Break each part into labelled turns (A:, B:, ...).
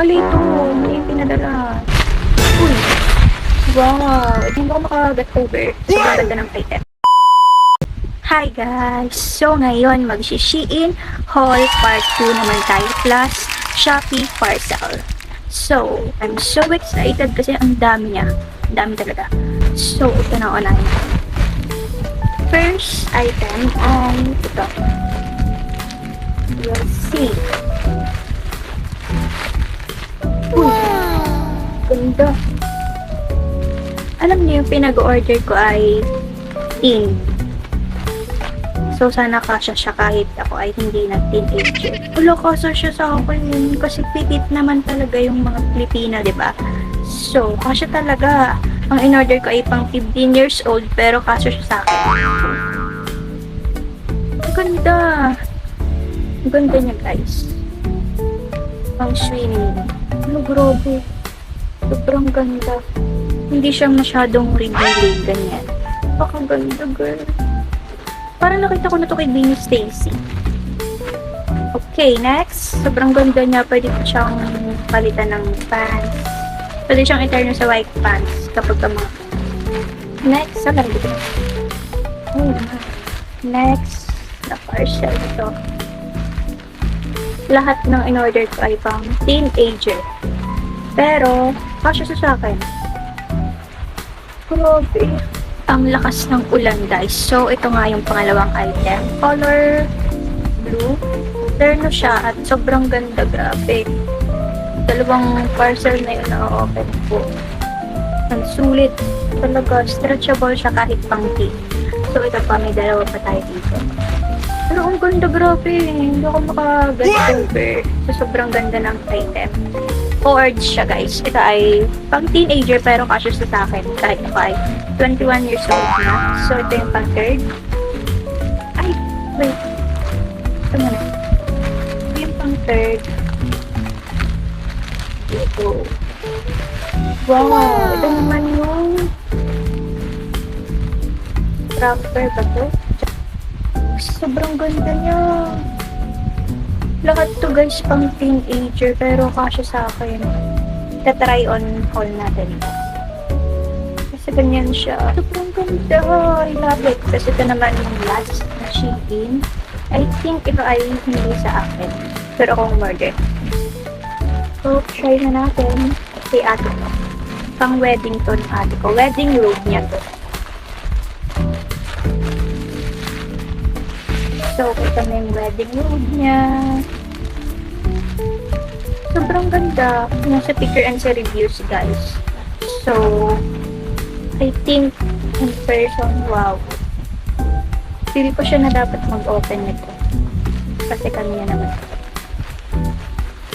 A: Mali ito. Mali yung pinadala. Uy. Wow. Hindi ko makagat over. Sobrang ganda ng item. Hi guys! So ngayon mag-Shein haul part 2 naman tayo plus Shopee parcel. So, I'm so excited kasi ang dami niya. Ang dami talaga. So, ito na unahin. First item ay ito. You'll see. Uy! Ganda. Alam niyo yung pinag-order ko ay teen. So, sana kasya siya kahit ako ay hindi na teenager. Wala kasya siya sa akin kasi pitit naman talaga yung mga Pilipina, di ba? So, kasya talaga. Ang in-order ko ay pang 15 years old pero kasya siya sa akin. Ang ganda. Ang ganda niya, guys. Pang swimming. Ano, grabe. Sobrang ganda. Hindi siya masyadong revealing, ganyan. Pakaganda, girl. Parang nakita ko na to kay Beanie Stacy. Okay, next. Sobrang ganda niya. Pwede ko siyang palitan ng pants. Pwede siyang i-turn sa white pants kapag ka mga... Next, saan lang dito? Next, na parcel ito. Lahat ng in-order ko ay pang teenager. Pero, kasya sa akin. Grabe. Ang lakas ng ulan, guys. So, ito nga yung pangalawang item. Color blue. Terno siya at sobrang ganda. Grabe. Dalawang parcel na yun na-open po. Ang sulit. Talaga, stretchable siya kahit pang tea. So, ito pa. May dalawa pa tayo dito. Pero ang ganda, grabe. Hindi ako makaget over. So, sobrang ganda ng item. Forward siya, guys. Ito ay pang teenager pero kasya sa akin kahit ako ay 21 years old na. So, ito yung pang third. Ay, wait. Ito muna. Ito yung pang third. Ito. Wow! Ito naman yung wrapper ba ito? Sobrang ganda niya. Lahat to, guys, pang teenager pero kasya sa akin. Try on haul natin. Kasi ganyan siya. Sobrang ganda. I love it. Kasi ito naman yung last na Shein. I think ito ay hindi sa akin. Pero akong order. So, try na natin. Kay ate ko. Pang wedding to ng ate ko. Wedding robe niya to. So, ito na yung wedding robe niya. Sobrang ganda. Nasa picture and sa reviews, guys. So, I think in person, wow. Feel ko siya na dapat mag-open nito. Kasi kanya naman.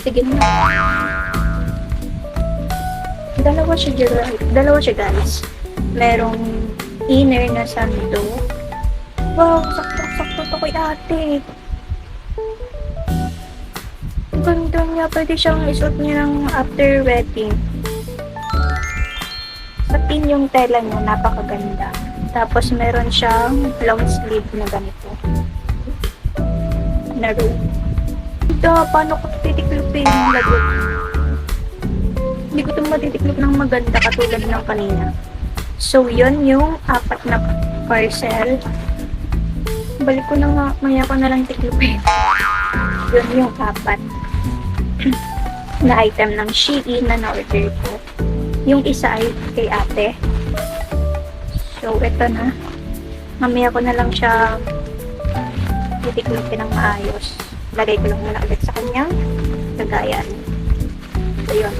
A: Sige na. Dalawa siya, guys. Merong inner na sando. Wow, sakto to kay ate. Ang ganda niya. Pwede siyang isuot niya ng after wedding. Sa pin yung tela niya, napakaganda. Tapos meron siyang long sleeve na ganito. Na robe. Ito, paano ko titiklopin yung lagot? Hindi ko ito matitiklop ng maganda katulad ng kanina. So, yun yung 4 na parcel. Balik ko na nga, maya ko na lang tiklopin. Yun yung 4 na item ng Shein na na-order ko. Yung isa ay kay ate. So, ito na. Mamaya ko na lang siya titiklopin ng maayos. Lagay ko lang muna ulit sa kanyang lagayan. So, yun.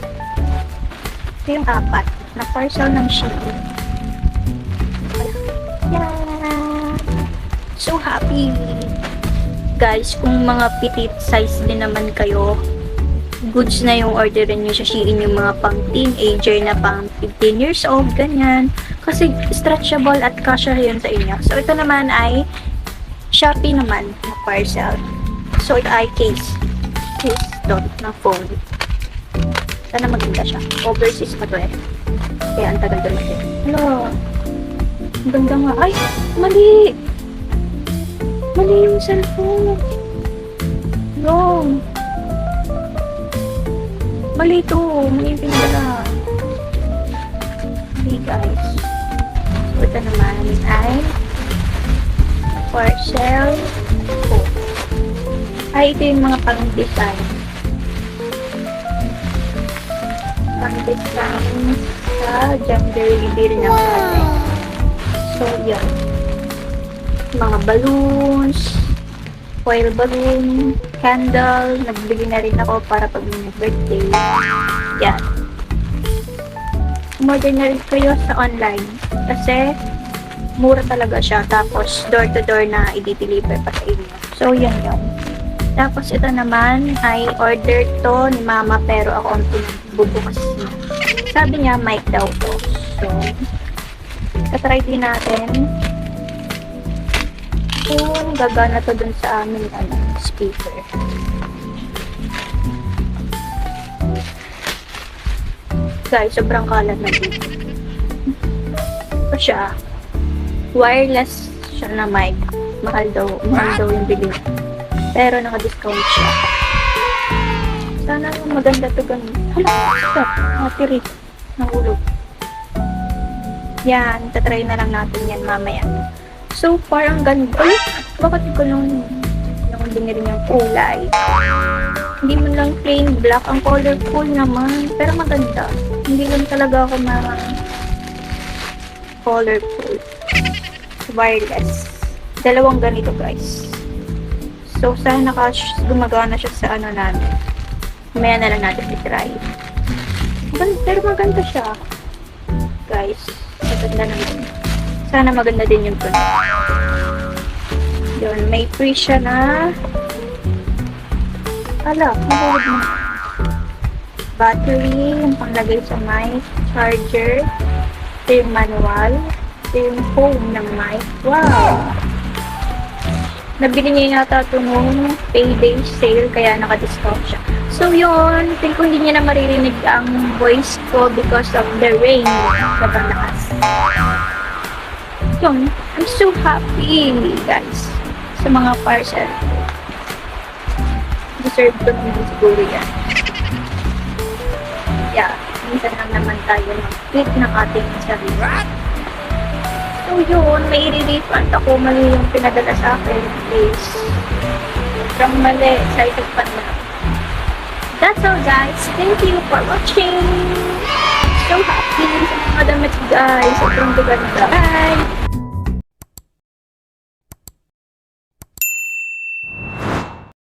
A: Ito yung 4 na parcel ng Shein. Yeah! So happy! Guys, kung mga petite size din naman kayo, goods na yung orderin nyo sa Shein, yung mga pang teenager na pang 15 years old, ganyan. Kasi stretchable at kasya yun sa inyo. So, ito naman ay Shopee naman na parcel. So, ito ay case. Case to na phone. Sana maganda siya. Overseas pa to eh. Kaya ang tagal dumating. Hello. Ang ganda nga. Ay! Mali! Mali yung cellphone. Wrong. Mali ito. Mali yung pinadala. Okay guys. So, ito naman ay parcel po. Ay, ito yung mga pang-design. Pang-design sa gender reveal ng natin. So, yun. Mga balloons, foil balloon, candle. Nagbili na rin ako para pag may birthday. Yan. Umorder na rin kayo sa online. Kasi, mura talaga siya. Tapos, door-to-door na i-deliver pa sa inyo. So, yan yun. Tapos, ito naman ay order to ni Mama pero ako ang pinagbubukas niya. Sabi niya, mic daw to. So, katry din natin kung gagana to dun sa aming speaker. Guys, sobrang kalat na dito. Ito siya. Wireless siya na mic. Mahal daw yung bili. Pero naka-discount siya. Sana maganda to ganun. Hala, stop. Matiri. Nahulog. Yan, tatry na lang natin yan mamaya. So far, ang ganda. Ay, bakit ko nung binili yung kulay? Hindi man lang plain black. Ang colorful naman. Pero maganda. Hindi lang talaga ako colorful. Wireless. Dalawang ganito, guys. So, sana gumagana siya sa ano namin. Mamaya na lang natin i-try. Pero maganda siya. Guys, maganda naman. Sana maganda din yung product. Yun, may free siya na mahulog na. Battery, yung panglagay sa mic, charger, ito yung manual, ito yung foam ng mic. Wow! Nabili niya yata ito nung payday sale, kaya naka-discount siya. So yun, think ko hindi niya na maririnig ang voice ko because of the rain. Sobrang lakas. Yun, I'm so happy, guys, sa mga parcel. Deserve ko naman siguro yan. Yeah, minsan lang naman tayo mag-tweet ng ating sarili. So yun, may i-refund ako. Mali yung pinadala sa akin. Please. Sobrang mali. Excited pa na. That's all, guys. Thank you for watching. So happy sa mga damit, guys. Sobrang ganda.